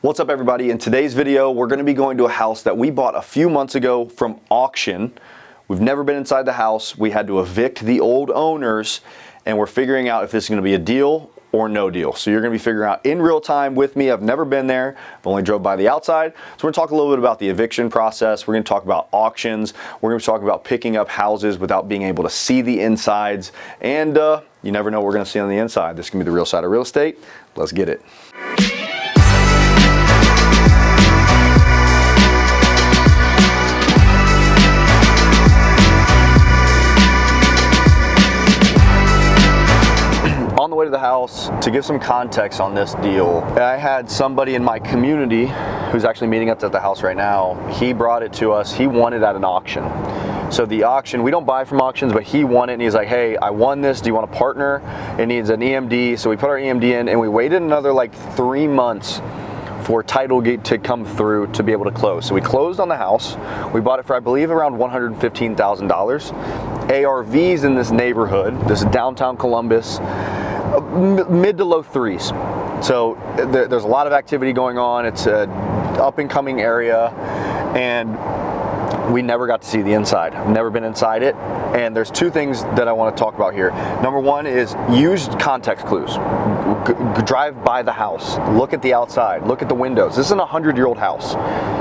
What's up everybody? In today's video, we're going to be going to a house that we bought a few months ago from auction. We've never been inside the house. We had to evict the old owners and we're figuring out if this is going to be a deal or no deal. So you're going to be figuring out in real time with me. I've never been there. I've only drove by the outside. So we're going to talk a little bit about the eviction process. We're going to talk about auctions. We're going to talk about picking up houses without being able to see the insides. And you never know what we're going to see on the inside. This is going to be the real side of real estate. Let's get it. On the way to the house, to give some context on this deal, I had somebody in my community who's actually meeting us at the house right now. He brought it to us. He won it at an auction. So the auction, we don't buy from auctions, but he won it and he's like, hey, I won this. Do you want to partner? It needs an EMD. So we put our EMD in and we waited another like 3 months for title to come through to be able to close. So we closed on the house. We bought it for, I believe, around $115,000. ARVs in this neighborhood, this is downtown Columbus, mid to low threes. So there's a lot of activity going on. It's a up and coming area and we never got to see the inside. I've never been inside it. And there's two things that I want to talk about here. Number one is use context clues. Drive by the house, look at the outside, look at the windows. This isn't a 100-year-old house.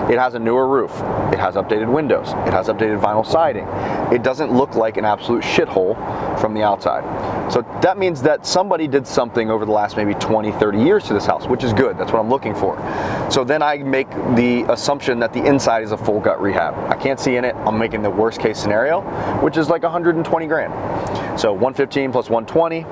It has a newer roof. It has updated windows. It has updated vinyl siding. It doesn't look like an absolute shithole from the outside. So that means that somebody did something over the last maybe 20, 30 years to this house, which is good. That's what I'm looking for. So then I make the assumption that the inside is a full gut rehab. I can't see in it. I'm making the worst case scenario, which is like 120 grand. So 115 plus 120.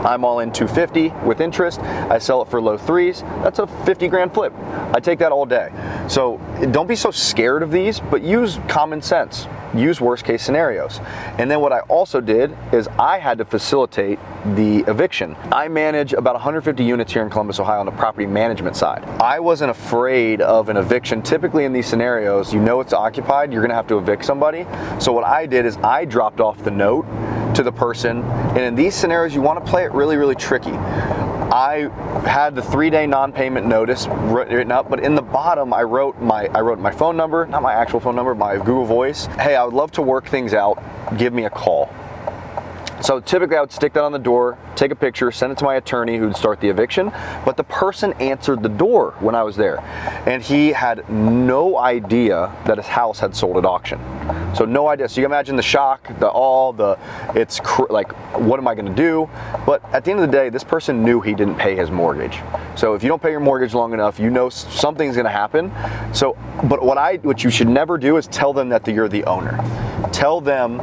I'm all in 250 with interest. I sell it for low threes. That's a 50 grand flip. I take that all day. So don't be so scared of these, but use common sense. Use worst case scenarios. And then what I also did is I had to facilitate the eviction. I manage about 150 units here in Columbus, Ohio on the property management side. I wasn't afraid of an eviction. Typically in these scenarios, you know it's occupied, you're gonna have to evict somebody. So what I did is I dropped off the note to the person. And in these scenarios, you wanna play it really, really tricky. I had the 3-day non-payment notice written up, but in the bottom I wrote my phone number, not my actual phone number, my Google Voice. Hey, I would love to work things out. Give me a call. So typically I would stick that on the door, take a picture, send it to my attorney who'd start the eviction, but the person answered the door when I was there and he had no idea that his house had sold at auction. So no idea. So you can imagine the shock, like, what am I gonna do? But at the end of the day, this person knew he didn't pay his mortgage. So if you don't pay your mortgage long enough, you know something's gonna happen. So, but what you should never do is tell them that you're the owner. Tell them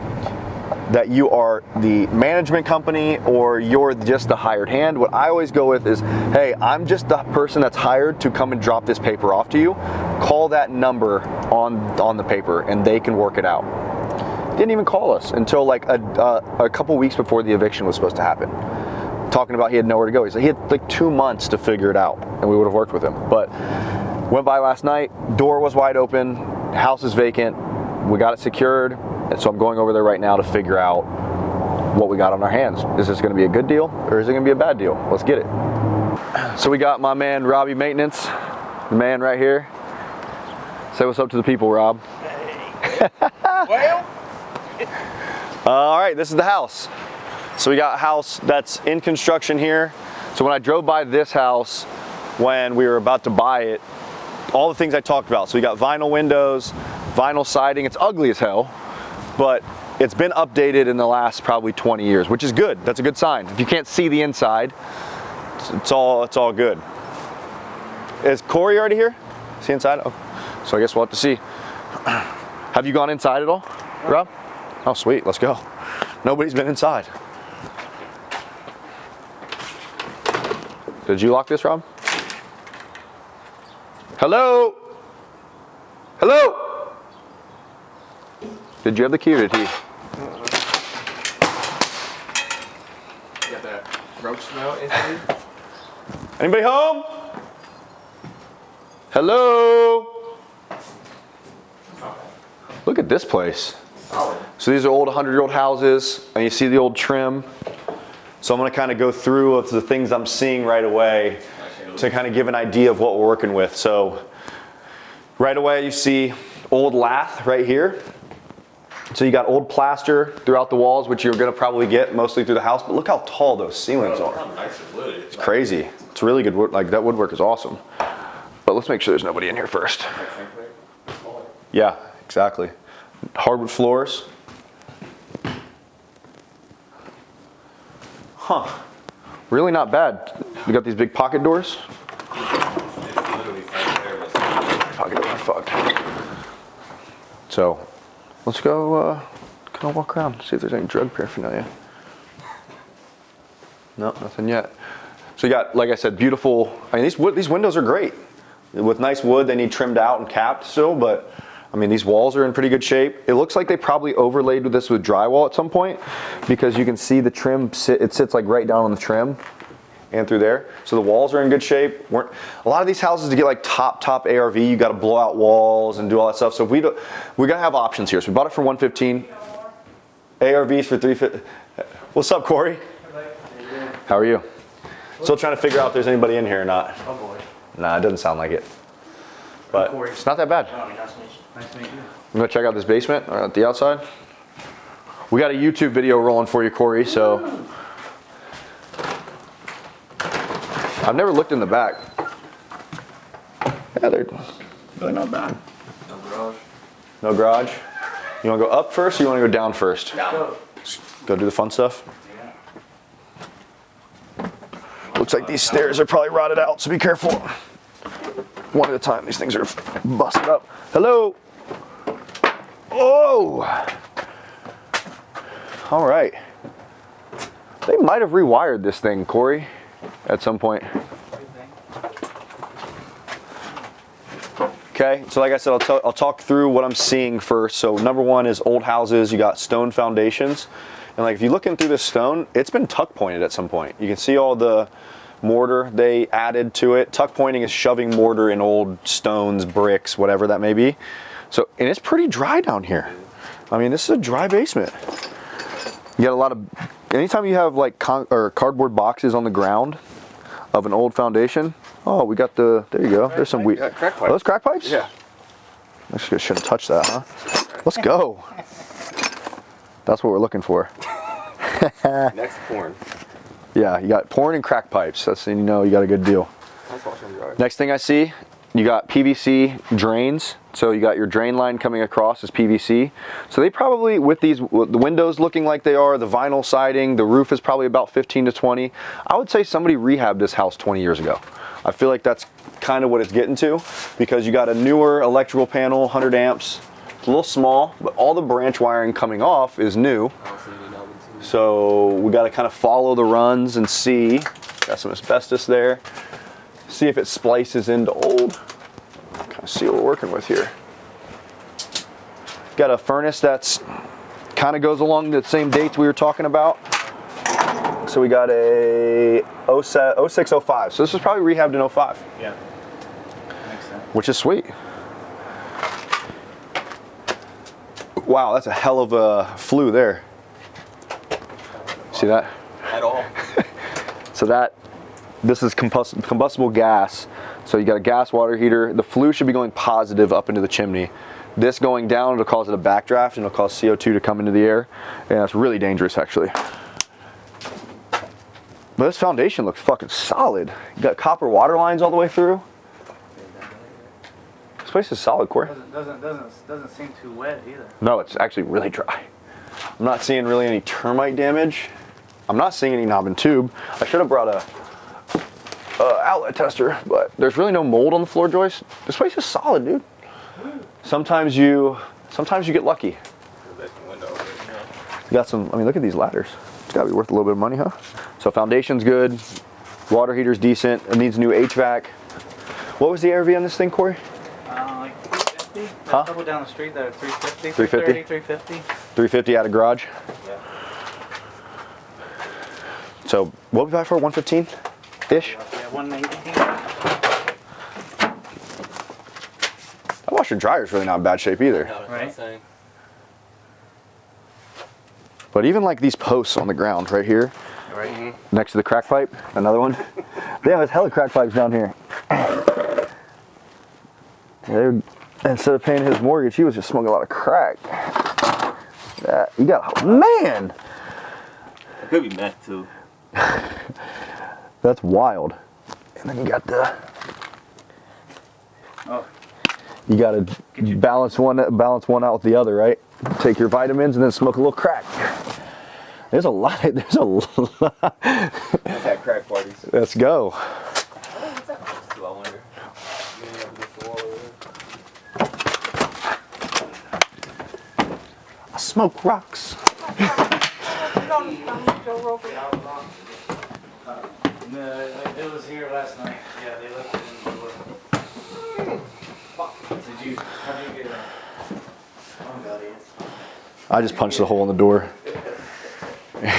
that you are the management company or you're just the hired hand. What I always go with is, hey, I'm just the person that's hired to come and drop this paper off to you. Call that number on the paper and they can work it out. Didn't even call us until like a couple weeks before the eviction was supposed to happen. Talking about he had nowhere to go. He said he had like 2 months to figure it out and we would have worked with him. But went by last night, door was wide open, house is vacant, we got it secured. And so I'm going over there right now to figure out what we got on our hands. Is this gonna be a good deal or is it gonna be a bad deal? Let's get it. So we got my man, Robbie Maintenance, the man right here. Say what's up to the people, Rob. Hey. Well. All right, this is the house. So we got a house that's in construction here. So when I drove by this house, when we were about to buy it, all the things I talked about. So we got vinyl windows, vinyl siding. It's ugly as hell, but it's been updated in the last probably 20 years, which is good. That's a good sign. If you can't see the inside, it's all good. Is Corey already here? Is he inside? Oh. So I guess we'll have to see. Have you gone inside at all, Rob? Oh, sweet, let's go. Nobody's been inside. Did you lock this, Rob? Hello? Hello? Did you have the key or did he? You got that roach smell inside? Anybody home? Hello? Look at this place. So these are old 100-year-old houses and you see the old trim. So I'm gonna kind of go through of the things I'm seeing right away. to kind of give an idea of what we're working with. So right away you see old lath right here. So you got old plaster throughout the walls, which you're gonna probably get mostly through the house, but look how tall those ceilings are. It's crazy. It's really good wood, like that woodwork is awesome. But let's make sure there's nobody in here first. Yeah, exactly. Hardwood floors. Huh, really not bad. We got these big pocket doors. Pocket doors are fucked. So, let's go kind of walk around, see if there's any drug paraphernalia. No, nothing yet. So you got, like I said, beautiful, I mean, these windows are great. With nice wood, they need trimmed out and capped still, but I mean, these walls are in pretty good shape. It looks like they probably overlaid this with drywall at some point because you can see the trim, it sits like right down on the trim and through there. So the walls are in good shape. A lot of these houses, to get like top ARV, you got to blow out walls and do all that stuff. So we got to have options here. So we bought it for $115, ARVs for $350. What's up, Corey? How are you? Still trying to figure out if there's anybody in here or not. Oh boy. Nah, it doesn't sound like it. But it's not that bad. Nice to meet you. I'm gonna check out this basement at the outside. We got a YouTube video rolling for you, Corey, so. I've never looked in the back. Yeah, they're really not bad. No garage. No garage? You wanna go up first or you wanna go down first? Go. Go do the fun stuff? Looks like these stairs are probably rotted out, so be careful. One at a time, these things are busted up. Hello? Oh! All right. They might have rewired this thing, Corey, at some point. Okay, so like I said, I'll talk through what I'm seeing first. So number one is old houses, you got stone foundations. And like if you look in through this stone, it's been tuck pointed at some point. You can see all the mortar they added to it. Tuck pointing is shoving mortar in old stones, bricks, whatever that may be. So, and it's pretty dry down here. I mean, this is a dry basement. You got a lot of, anytime you have like cardboard boxes on the ground of an old foundation. Oh, we got the, there you go. There's some wheat. Crack pipes. Are those crack pipes? Yeah. I shouldn't have touched that, huh? Let's go. That's what we're looking for. Next porn. Yeah, you got pouring and crack pipes. That's, you know, you got a good deal. Next thing I see, you got PVC drains. So you got your drain line coming across as PVC. So they probably, with these, with the windows looking like they are, the vinyl siding, the roof is probably about 15 to 20. I would say somebody rehabbed this house 20 years ago. I feel like that's kind of what it's getting to, because you got a newer electrical panel, 100 amps. It's a little small, but all the branch wiring coming off is new. So we got to kind of follow the runs and see. Got some asbestos there. See if it splices into old. Kind of see what we're working with here. Got a furnace that's kind of goes along the same dates we were talking about. So we got a 06, 05. So this was probably rehabbed in 05. Yeah. Makes sense. Which is sweet. Wow, that's a hell of a flue there. See that? At all. So this is combustible gas. So you got a gas water heater. The flue should be going positive up into the chimney. This going down, it'll cause it a backdraft and it'll cause CO2 to come into the air. And that's really dangerous, actually. But this foundation looks fucking solid. You got copper water lines all the way through. This place is solid, Corey. Doesn't seem too wet either. No, it's actually really dry. I'm not seeing really any termite damage. I'm not seeing any knob and tube. I should have brought a outlet tester, but there's really no mold on the floor joist. This place is solid, dude. Sometimes you get lucky. You got some, I mean, look at these ladders. It's gotta be worth a little bit of money, huh? So foundation's good. Water heater's decent. It needs new HVAC. What was the ARV on this thing, Corey? Like 350. Huh? A couple down the street that are 350. 350? 350. 350 out of garage. Yeah. So what we buy for 115-ish? Yeah, 180. That washer and dryer's really not in bad shape either. Right. But even like these posts on the ground right here, Right. next to the crack pipe, another one. Damn, there's hella crack pipes down here. Instead of paying his mortgage, he was just smoking a lot of crack. You got, man! It could be meth too. That's wild. And then you got the... Oh. You gotta balance one out with the other, right? Take your vitamins and then smoke a little crack. There's a lot. There's a lot. Let's have crack parties. Let's go. I wonder. I smoke rocks. No, it was here last night. Yeah, they left it in the door. How'd you get it? Oh, God, idiot. I just punched a hole in the door. Yeah,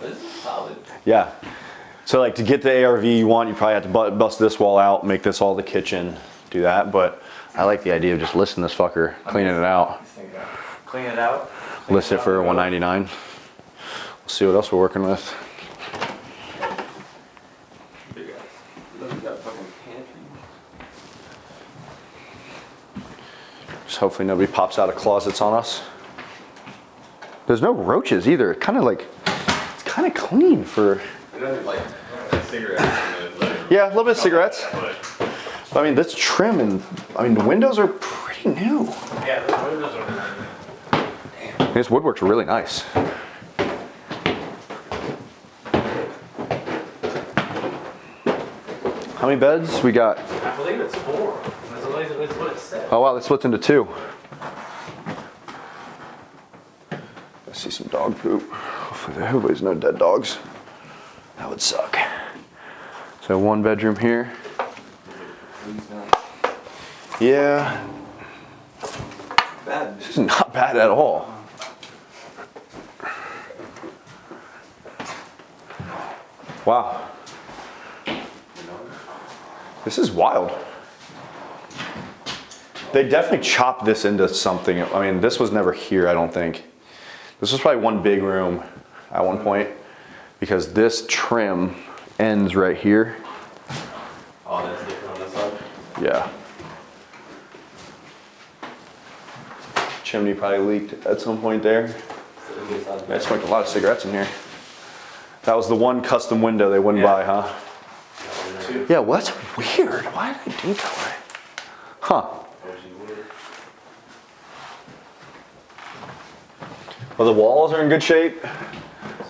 this is solid. Yeah. So like to get the ARV you want, you probably have to bust this wall out, make this all the kitchen, do that. But I like the idea of just listing this fucker, cleaning it out. Clean it out. List it for $199. We'll see what else we're working with. Look at that fucking pantry. Just hopefully nobody pops out of closets on us. There's no roaches either. It's kind of clean for. You know, like cigarettes. Yeah, a little bit of cigarettes. I mean, this trim and I mean the windows are pretty new. Yeah, the windows are nice. This woodwork's really nice. How many beds we got? I believe it's 4. That's what it said. Oh wow, that splits into 2. I see some dog poop. Hopefully there's no dead dogs. That would suck. So 1 bedroom here. Yeah, Bad. this is not bad at all. Wow. This is wild. They definitely chopped this into something. I mean, this was never here, I don't think. This was probably one big room at one point because this trim ends right here. Oh, that's different on this side. Yeah. Chimney probably leaked at some point there. I smoked a lot of cigarettes in here. That was the one custom window they wouldn't buy, huh? Yeah, well, that's weird. Why did they do that way? Huh. Well, the walls are in good shape.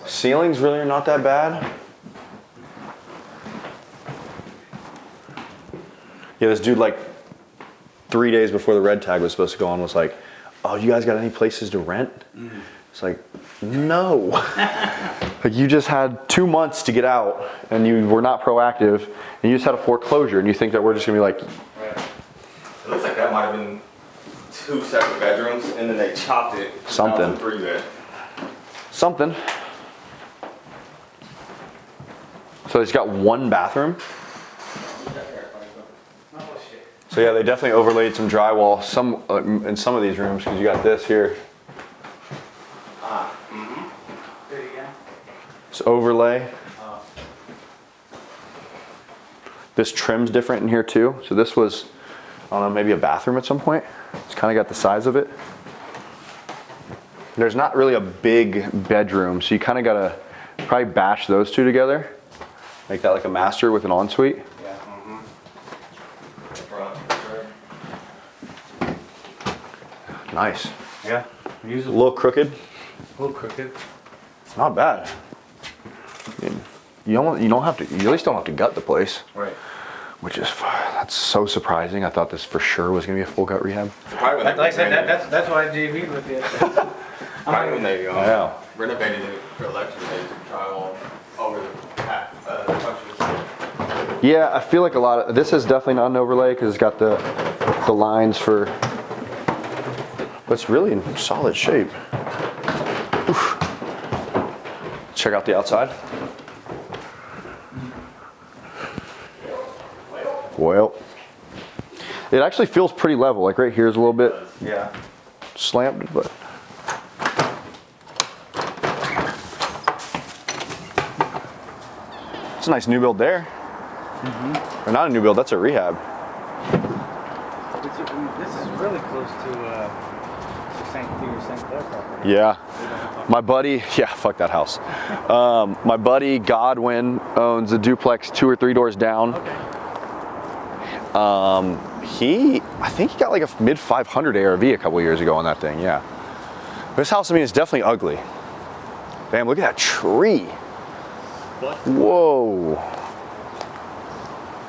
Ceilings really are not that bad. Yeah, this dude like 3 days before the red tag was supposed to go on was like, oh, you guys got any places to rent? It's like, no. Like you just had 2 months to get out and you were not proactive and you just had a foreclosure and you think that we're just gonna be like. Right. It looks like that might have been 2 separate bedrooms and then they chopped it. Something. Down to 3 bed. Something. So it's got 1 bathroom. So yeah, they definitely overlaid some drywall in some of these rooms because you got this here. It's overlay. This trim's different in here too. So this was, I don't know, maybe a bathroom at some point. It's kind of got the size of it. There's not really a big bedroom, so you kind of gotta probably bash those 2 together. Make that like a master with an ensuite. Yeah. Nice. Yeah. A little crooked. A little crooked. Not bad. I mean, you don't have to. You at least don't have to gut the place. Right. Which is that's so surprising. I thought this for sure was gonna be a full gut rehab. Probably when Like I said, that's why I JV'd with you. Probably when they Yeah. renovated it for election, they did drywall over the hat. Yeah, I feel like a lot of this is definitely not an overlay because it's got the lines for. But it's really in solid shape. Oof. Check out the outside. Well, it actually feels pretty level. Like right here is a little bit slammed, but. It's a nice new build there. Or not a new build, that's a rehab. This is really close to St. Clair property. Yeah. My buddy, yeah, fuck that house. My buddy Godwin owns a duplex 2 or 3 doors down. Okay. I think he got like a mid 500 ARV a couple years ago on that thing, yeah. This house, I mean, is definitely ugly. Damn, look at that tree. Whoa.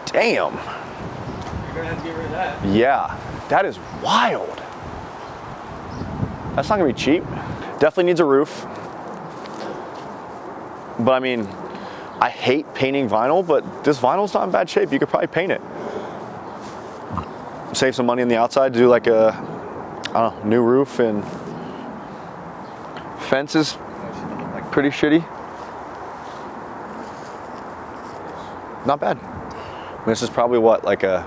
Damn. You're gonna have to get rid of that. Yeah, that is wild. That's not gonna be cheap. Definitely needs a roof. But I mean, I hate painting vinyl, but this vinyl's not in bad shape. You could probably paint it. Save some money on the outside to do like a, I don't know, new roof, and fence is like pretty shitty. Not bad. I mean, this is probably what, like a,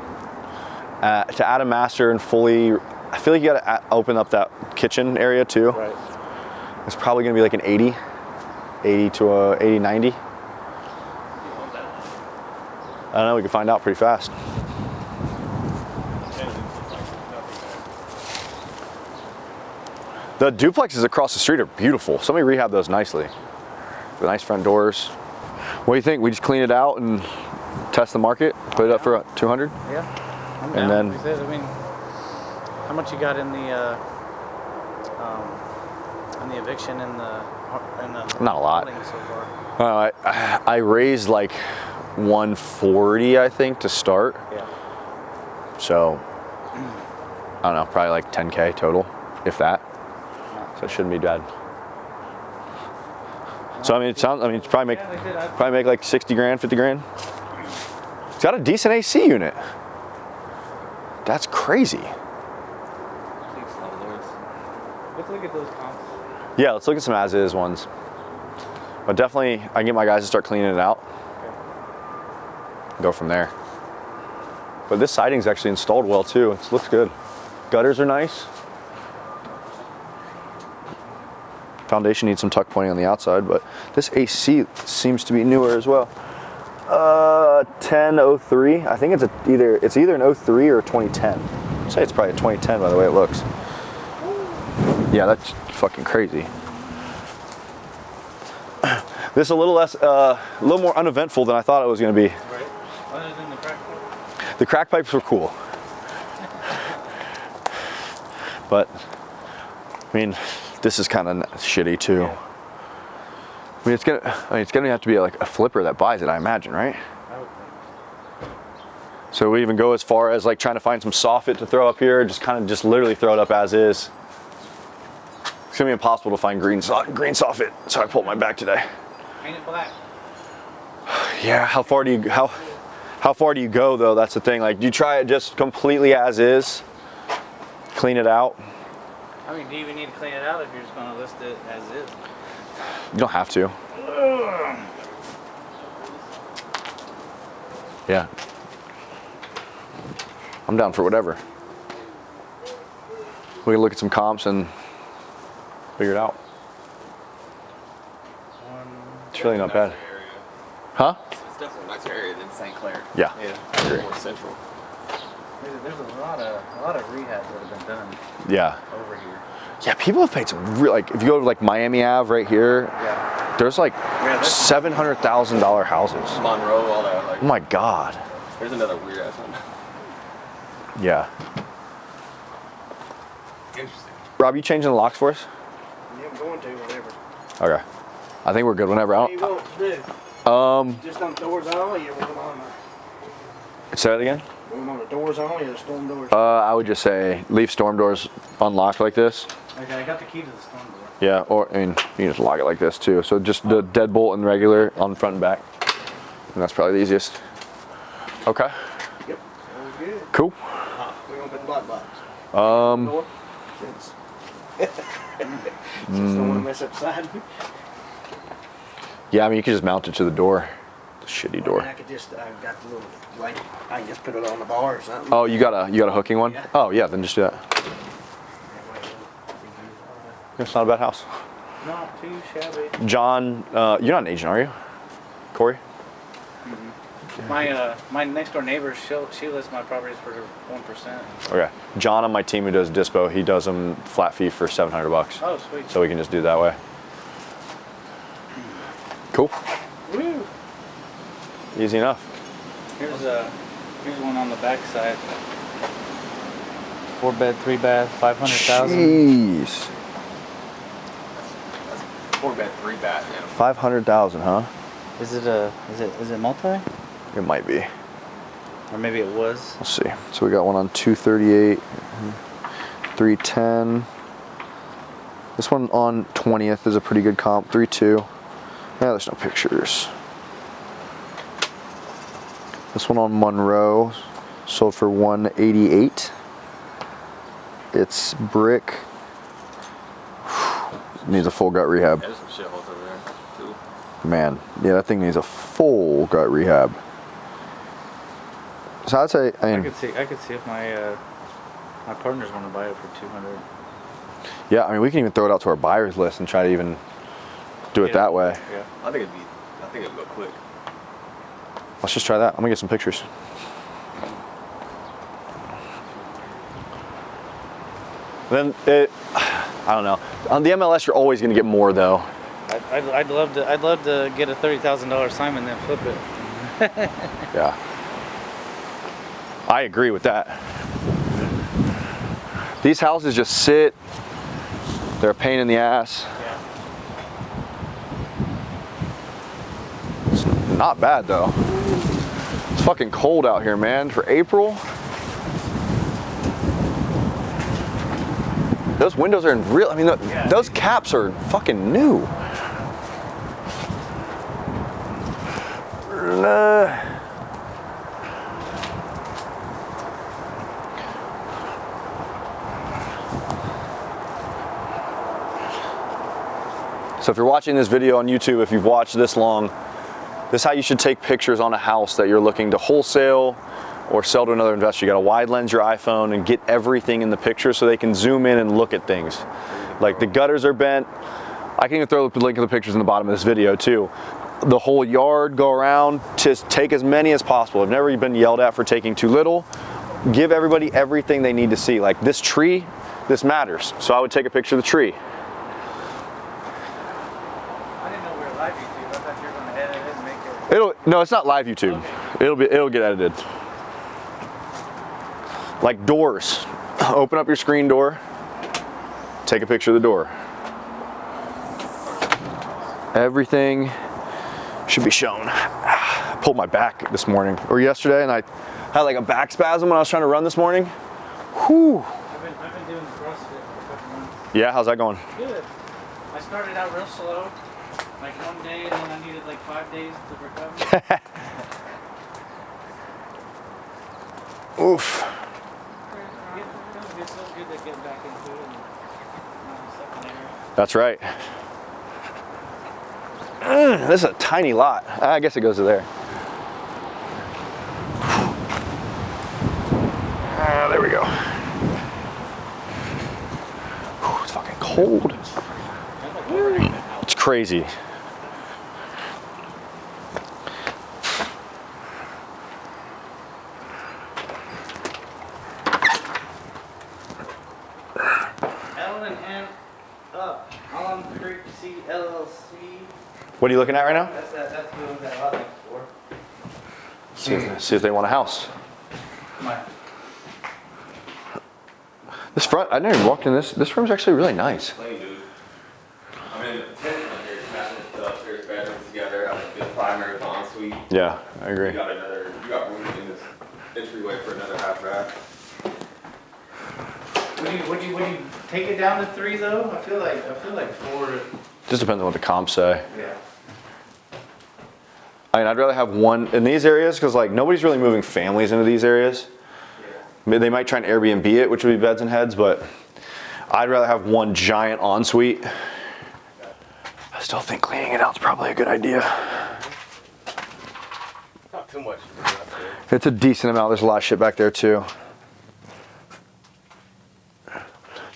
to add a master and fully, I feel like you gotta open up that kitchen area too. Right. It's probably gonna be like an 80 to a 80, 90. I don't know, we can find out pretty fast. The duplexes across the street are beautiful. Somebody rehabbed those nicely. The nice front doors. What do you think? We just clean it out and test the market, put it up for 200? Yeah. And then, Like I said, I mean, how much you got in the eviction and the not a lot. so far? I raised like 140, I think, to start. Yeah. So, I don't know, probably like 10K total, if that. So it shouldn't be bad. So I mean, it's probably make like 60 grand, 50 grand. It's got a decent AC unit. That's crazy. Let's look at those comps. Yeah, let's look at some as-is ones. But definitely, I can get my guys to start cleaning it out. Go from there. But this siding's actually installed well too. It looks good. Gutters are nice. Foundation needs some tuck pointing on the outside, but this AC seems to be newer as well. 1003. I think it's either an 03 or a 2010. I'd say it's probably a 2010 by the way it looks. Yeah, that's fucking crazy. This is a little less, a little more uneventful than I thought it was going to be. Right. Other than the crack pipe. The crack pipes were cool, but I mean, this is kind of shitty too. Yeah. I mean, it's gonna have to be like a flipper that buys it, I imagine, right? I would think. So we even go as far as like trying to find some soffit to throw up here, just literally throw it up as is. It's gonna be impossible to find green soffit, so I pulled mine back today. Paint it black. Yeah, how far do you go though? That's the thing. Like, do you try it just completely as is, clean it out? I mean, do you even need to clean it out if you're just going to list it as is? You don't have to. Yeah. I'm down for whatever. We can look at some comps and figure it out. It's really not bad. Huh? It's definitely a nicer area than St. Clair. Yeah. Yeah. I agree. More central. There's a lot of rehabs that have been done Yeah. over here. Yeah, people have paid some real, like, if you go to like Miami Ave right here, Yeah. there's like that's- $700,000 houses. Monroe, all that. Like, Oh my God. there's another weird ass one. Yeah. Interesting. Rob, you changing the locks for us? Yeah, I'm going to, whatever. Okay. I think we're good whenever. What do you want to do? Just on the doors only, or going on Say that again? the doors only, or the storm doors? I would just say leave storm doors unlocked like this. Okay, I got the key to the storm door. Yeah, or I mean, you can just lock it like this too. So just the deadbolt and regular on front and back. And that's probably the easiest. Okay, Yep, sounds good. cool. We're gonna put the black box. Um, Since don't want to mess up the side. yeah, I mean, you can just mount it to the door. The shitty I door. could just, I've got the little, like, I can just put it on the bar or something. Oh, you got a hooking one? Yeah. Oh yeah, then just do that. It's not a bad house. Not too shabby. John, you're not an agent, are you? Corey? My next door neighbor, she lists my properties for 1%. Okay. John on my team who does dispo, he does them flat fee for $700. Oh, sweet. So we can just do it that way. Cool. Woo! Easy enough. Here's one on the back side. 4 bed, 3 bath, 500,000. Jeez. 4 bed, 3 bath, yeah. 500,000, huh? Is it multi? It might be. Or maybe it was. Let's see. So we got one on 238, 310. This one on 20th is a pretty good comp, 3.2. Yeah, there's no pictures. This one on Monroe sold for 188. It's brick. Needs a full gut rehab. Yeah, there's some shitholes over there, too. Man, yeah, that thing needs a full gut rehab. So I'd say, I mean, I could see if my partners want to buy it for 200. yeah, I mean, we can even throw it out to our buyers list and try to even do it that way. Yeah. I think it'd go quick. Let's just try that. I'm gonna get some pictures. Then I don't know. On the MLS, you're always gonna get more though. I'd love to get a $30,000 Simon then flip it. Yeah. I agree with that. These houses just sit. They're a pain in the ass. Yeah. It's not bad though. It's fucking cold out here, man. For April. Those windows are in real, I mean, those caps are fucking new. So if you're watching this video on YouTube, if you've watched this long, this is how you should take pictures on a house that you're looking to wholesale or sell to another investor. You gotta wide lens your iPhone and get everything in the picture so they can zoom in and look at things. Like the gutters are bent. I can even throw the link of the pictures in the bottom of this video too. The whole yard, go around, just take as many as possible. I've never been yelled at for taking too little. Give everybody everything they need to see. Like this tree, this matters. So I would take a picture of the tree. I didn't know we were live YouTube. I thought you were going to edit it and make it. No, it's not live YouTube. Okay. It'll get edited. Like doors. Open up your screen door. Take a picture of the door. Everything should be shown. I pulled my back this morning or yesterday and I had like a back spasm when I was trying to run this morning. Whew. I've been doing CrossFit for a couple months. Yeah, how's that going? Good. I started out real slow, like one day, and then I needed like 5 days to recover. Oof. It feels good to get back into it and not second air. That's right. This is a tiny lot. I guess it goes to there. There we go. It's fucking cold. It's crazy. L&N up. On Creek C LLC. What are you looking at right now? That's the one that I like for. See if they want a house. Come on. This front, I never even walked in this. This room's actually really nice. Plain, dude. I mean, the tent under here, smashing the upstairs bedrooms together, I like the primary ensuite. Yeah, I agree. You got room in this entryway for another half bath. Would you take it down to 3 though? I feel like 4. Just depends on what the comps say. Yeah. I mean, I'd rather have one in these areas because like nobody's really moving families into these areas. They might try and Airbnb it, which would be beds and heads, but I'd rather have one giant ensuite. I still think cleaning it out is probably a good idea. Not too much. It's a decent amount. There's a lot of shit back there too.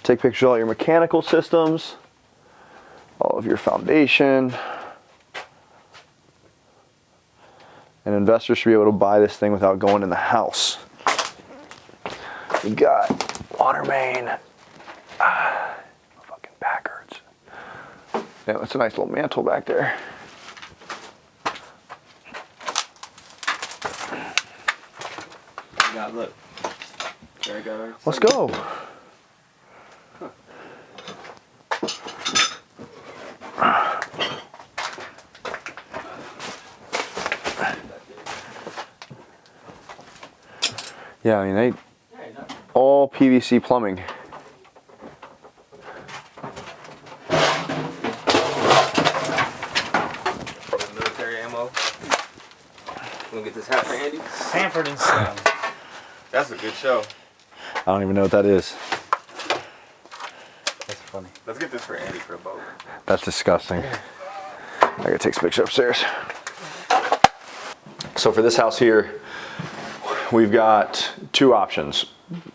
Take pictures of all your mechanical systems, all of your foundation. An investor should be able to buy this thing without going in the house. We got water main. My fucking back hurts. Yeah, that's a nice little mantle back there. Yeah, look. There I go. Let's go. Yeah, I mean, they all PVC plumbing. Military ammo. Gonna get this hat for Andy. Sanford and Son. That's a good show. I don't even know what that is. That's funny. Let's get this for Andy for a boat. That's disgusting. I gotta take some pictures upstairs. So for this house here, we've got two options.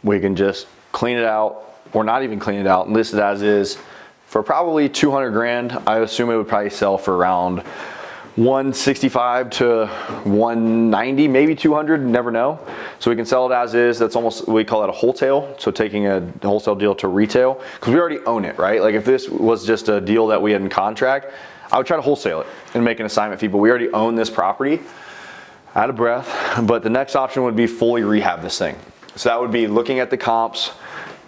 We can just clean it out, or not even clean it out, and list it as is for probably 200 grand. I assume it would probably sell for around 165 to 190, maybe 200, never know. So we can sell it as is. That's almost, we call it a wholesale. So taking a wholesale deal to retail, because we already own it, right? Like if this was just a deal that we had in contract, I would try to wholesale it and make an assignment fee, but we already own this property. Out of breath, but the next option would be fully rehab this thing. So that would be looking at the comps,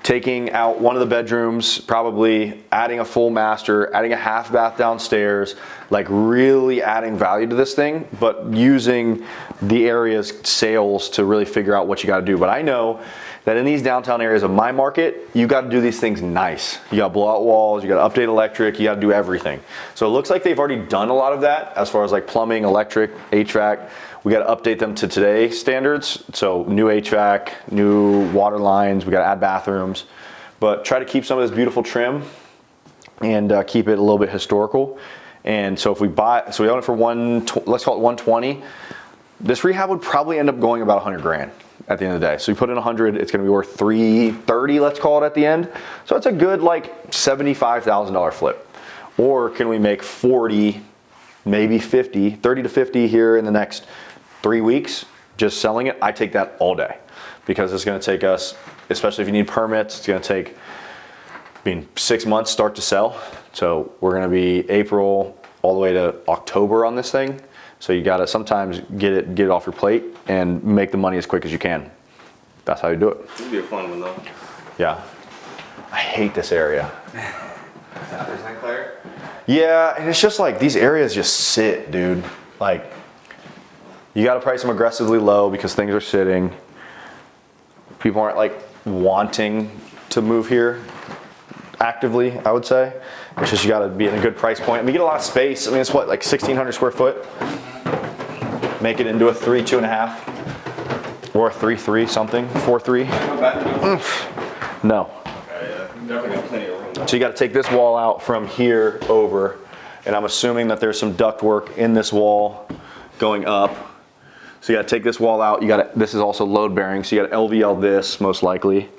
taking out one of the bedrooms, probably adding a full master, adding a half bath downstairs, like really adding value to this thing, but using the area's sales to really figure out what you gotta do. But I know that in these downtown areas of my market, you gotta do these things nice. You gotta blow out walls, you gotta update electric, you gotta do everything. So it looks like they've already done a lot of that as far as like plumbing, electric, HVAC. We got to update them to today's standards. So new HVAC, new water lines, we got to add bathrooms, but try to keep some of this beautiful trim and keep it a little bit historical. And so if we buy, so we own it for let's call it 120. This rehab would probably end up going about 100 grand at the end of the day. So you put in 100, it's going to be worth 330, let's call it at the end. So it's a good like $75,000 flip. Or can we make 40, maybe 50, 30 to 50 here in the next 3 weeks, just selling it? I take that all day, because it's gonna take us, especially if you need permits, it's gonna take, 6 months start to sell. So we're gonna be April all the way to October on this thing. So you gotta sometimes get it off your plate and make the money as quick as you can. That's how you do it. This would be a fun one though. Yeah. I hate this area. After St. Clair? Yeah, and it's just like these areas just sit, dude. Like, you got to price them aggressively low because things are sitting. People aren't like wanting to move here actively, I would say. It's just you got to be in a good price point. I mean, you get a lot of space. I mean, it's what, like 1,600 square foot? Make it into a 3, 2.5, or a 3, something, 4, 3. No. Definitely got plenty of room. So you got to take this wall out from here over, and I'm assuming that there's some duct work in this wall going up. So you got to take this wall out. This is also load bearing, so you got to LVL this most likely.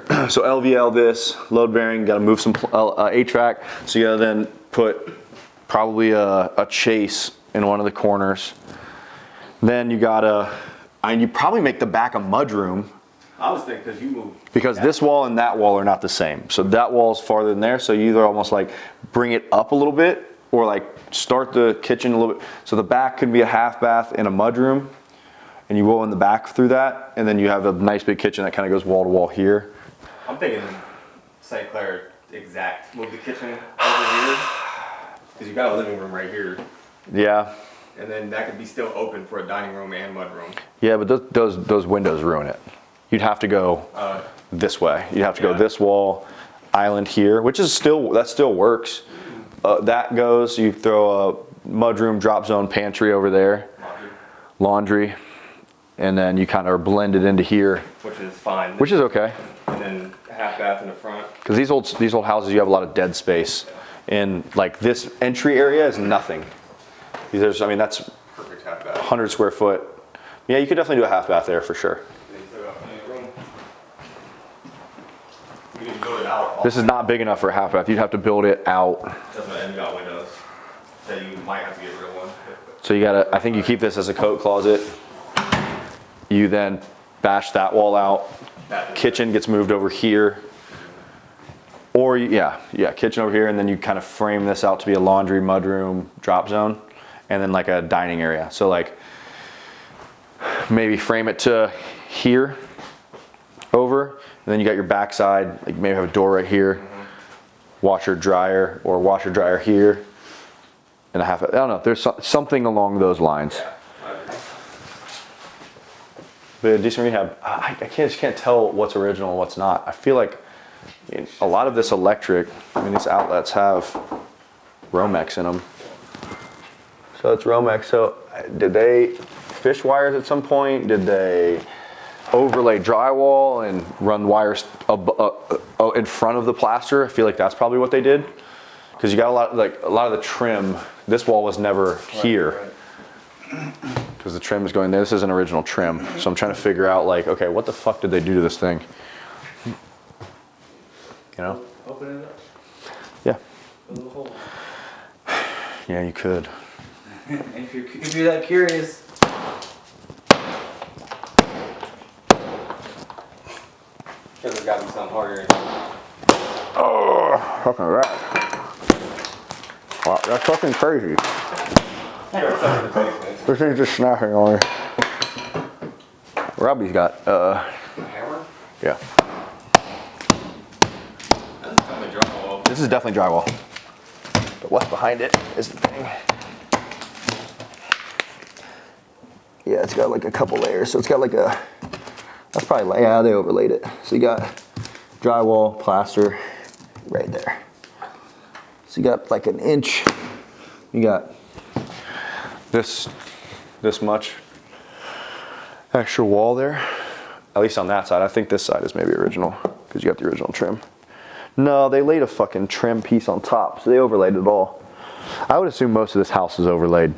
Yeah, sure. So LVL this, load bearing. Got to move some HVAC. So you got to then put probably a chase in one of the corners. Then you got to, and you probably make the back a mudroom. I was thinking because you moved. Because this wall and that wall are not the same. So that wall is farther than there. So you either almost like bring it up a little bit or like start the kitchen a little bit. So the back could be a half bath and a mudroom, and you go in the back through that, and then you have a nice big kitchen that kind of goes wall to wall here. I'm thinking St. Clair exact. Move the kitchen over here because you got a living room right here, Yeah. and then that could be still open for a dining room and mudroom. Yeah, but those windows ruin it. You'd have to go this way. You'd have to go this wall, island here, which is that still works. That goes, you throw a mudroom, drop zone, pantry over there, laundry, and then you kind of are blended into here, Which is fine. which is okay. And then half bath in the front. Because these old houses, you have a lot of dead space, and like this entry area is nothing. There's, I mean, that's Perfect half bath. 100 square foot. Yeah, you could definitely do a half bath there for sure. Then you still got plenty of room. You can build it out. This is not big enough for a half bath. You'd have to build it out. That's what, and you got windows. So you might have to get a real one. So you gotta, I think you keep this as a coat closet. You then bash that wall out. Kitchen gets moved over here. Or, yeah, kitchen over here, and then you kind of frame this out to be a laundry, mudroom, drop zone, and then like a dining area. So like, maybe frame it to here, over, and then you got your backside, like maybe have a door right here, washer, dryer, or washer, dryer here, and I don't know, there's something along those lines. But a decent rehab, I just can't tell what's original and what's not. I feel like a lot of this electric, I mean, these outlets have Romex in them. So it's Romex. So did they fish wires at some point? Did they overlay drywall and run wires in front of the plaster? I feel like that's probably what they did. Because you got a lot of the trim. This wall was never here. Because the trim is going there. This is an original trim. So I'm trying to figure out like, okay, what the fuck did they do to this thing? You know? Open it up. Yeah. A little hole. Yeah, you could. if you're that curious. Because it's got to be something harder. Oh, fucking rat. Wow, that's fucking crazy. This thing's just snapping on me. Robbie's got, Hammer? yeah. That's definitely drywall. This is definitely drywall. But what's behind it is the thing. Yeah, it's got like a couple layers. So it's got like a, that's probably, yeah, they overlaid it. So you got drywall, plaster right there. So you got like an inch. You got this much extra wall there. At least on that side. I think this side is maybe original because you got the original trim. No, they laid a fucking trim piece on top, so they overlaid it all. I would assume most of this house is overlaid.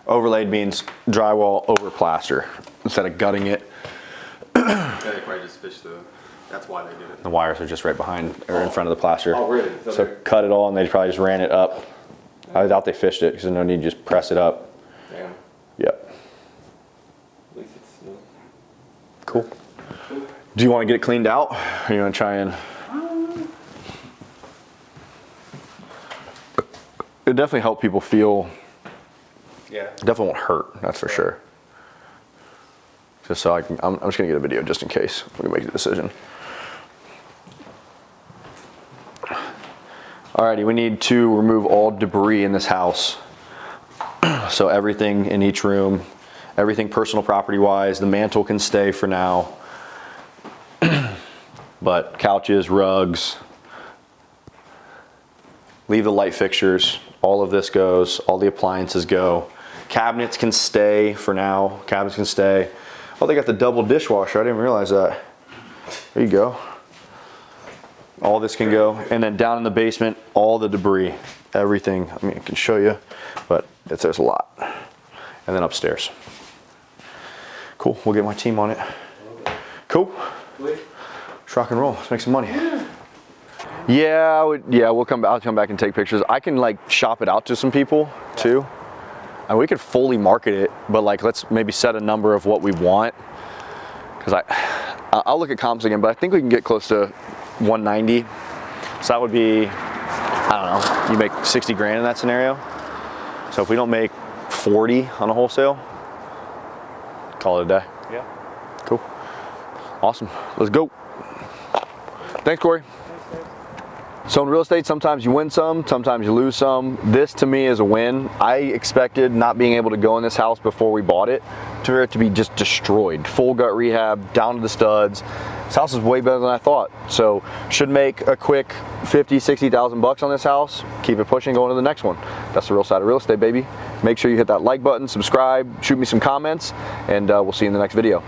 Overlaid means drywall over plaster instead of gutting it. Yeah, they probably just fished that's why they did it. The wires are just right behind or in front of the plaster. Oh, really? So cut it all and they probably just ran it up. I doubt they fished it because there's no need to just press it up. Damn. Yep. At least it's smooth. Cool. Do you want to get it cleaned out? Or you want to try and? It definitely helped people feel. Yeah. It definitely won't hurt. That's for sure. Just so I can. I'm just gonna get a video just in case we can make the decision. Alrighty, we need to remove all debris in this house. So everything in each room, everything personal property wise, the mantle can stay for now. But couches, rugs, leave the light fixtures, all of this goes, all the appliances go. Cabinets can stay for now, cabinets can stay. Oh, they got the double dishwasher, I didn't realize that. There you go. All this can go, and then down in the basement, all the debris, everything. I mean, I can show you, but there's a lot. And then upstairs. Cool, we'll get my team on it. Cool. Let's rock and roll, let's make some money. Yeah, I'll come back and take pictures. I can like shop it out to some people too. And we could fully market it, but like let's maybe set a number of what we want. Cause I'll look at comps again, but I think we can get close to 190. So that would be, I don't know, you make 60 grand in that scenario. So if we don't make 40 on a wholesale, call it a day. Yeah. Cool. Awesome. Let's go. Thanks, Corey. So in real estate, sometimes you win some, sometimes you lose some. This to me is a win. I expected not being able to go in this house before we bought it for it to be just destroyed. Full gut rehab, down to the studs. This house is way better than I thought. So should make a quick 50, 60,000 bucks on this house. Keep it pushing, going to the next one. That's the real side of real estate, baby. Make sure you hit that like button, subscribe, shoot me some comments, and we'll see you in the next video.